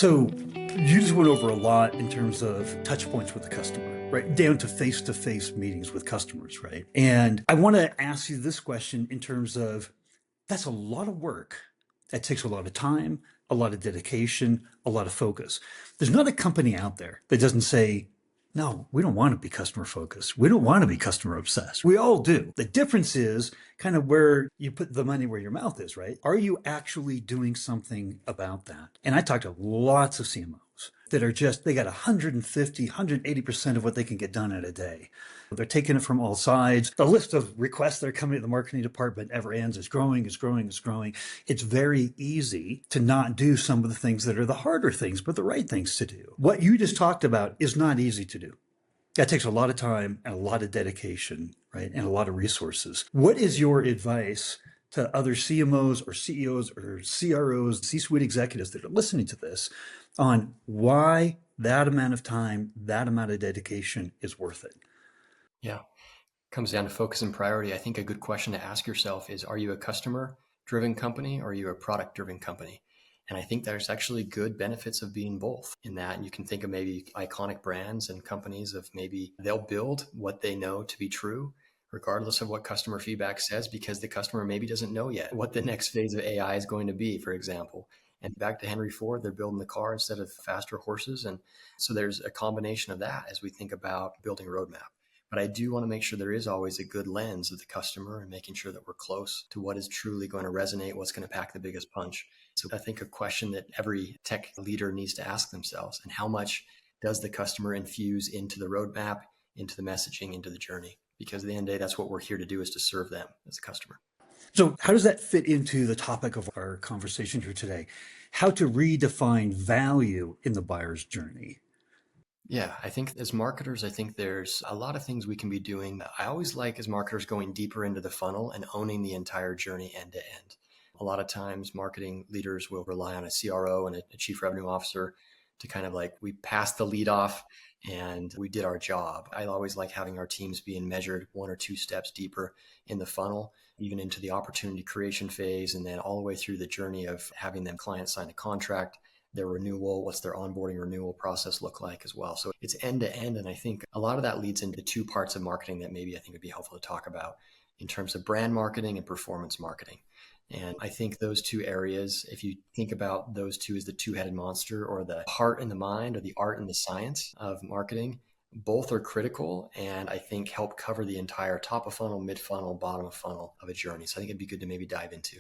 So you just went over a lot in terms of touch points with the customer, right? Down to face meetings with customers, right? And I want to ask you this question in terms of that's a lot of work. That takes a lot of time, a lot of dedication, a lot of focus. There's not a company out there that doesn't say, no, we don't want to be customer focused. We don't want to be customer obsessed. We all do. The difference is kind of where you put the money where your mouth is, right? Are you actually doing something about that? And I talk to lots of CMOs that are just, they got 150, 180% of what they can get done in a day. They're taking it from all sides. The list of requests that are coming to the marketing department never ends. It's growing, it's growing, it's growing. It's very easy to not do some of the things that are the harder things, but the right things to do. What you just talked about is not easy to do. That takes a lot of time and a lot of dedication, right? And a lot of resources. What is your advice to other CMOs or CEOs or CROs, C-suite executives that are listening to this on why that amount of time, that amount of dedication is worth it? Yeah. Comes down to focus and priority. I think a good question to ask yourself is, are you a customer driven company or are you a product driven company? And I think there's actually good benefits of being both in that you can think of maybe iconic brands and companies of maybe they'll build what they know to be true, regardless of what customer feedback says, because the customer maybe doesn't know yet what the next phase of AI is going to be, for example. And back to Henry Ford, they're building the car instead of faster horses. And so there's a combination of that as we think about building a roadmap. But I do want to make sure there is always a good lens of the customer and making sure that we're close to what is truly going to resonate, what's going to pack the biggest punch. So I think a question that every tech leader needs to ask themselves, and how much does the customer infuse into the roadmap, into the messaging, into the journey? Because at the end of the day, that's what we're here to do, is to serve them as a customer. So how does that fit into the topic of our conversation here today? How to redefine value in the buyer's journey? Yeah, I think as marketers, I think there's a lot of things we can be doing. I always like as marketers going deeper into the funnel and owning the entire journey end to end. A lot of times marketing leaders will rely on a CRO and a chief revenue officer to kind of like, we passed the lead off and we did our job. I always like having our teams being measured one or two steps deeper in the funnel, even into the opportunity creation phase, and then all the way through the journey of having them client sign a contract, their renewal, what's their onboarding renewal process look like as well. So it's end to end. And I think a lot of that leads into two parts of marketing that maybe I think would be helpful to talk about in terms of brand marketing and performance marketing. And I think those two areas, if you think about those two as the two-headed monster, or the heart and the mind, or the art and the science of marketing, both are critical and I think help cover the entire top of funnel, mid funnel, bottom of funnel of a journey. So I think it'd be good to maybe dive into.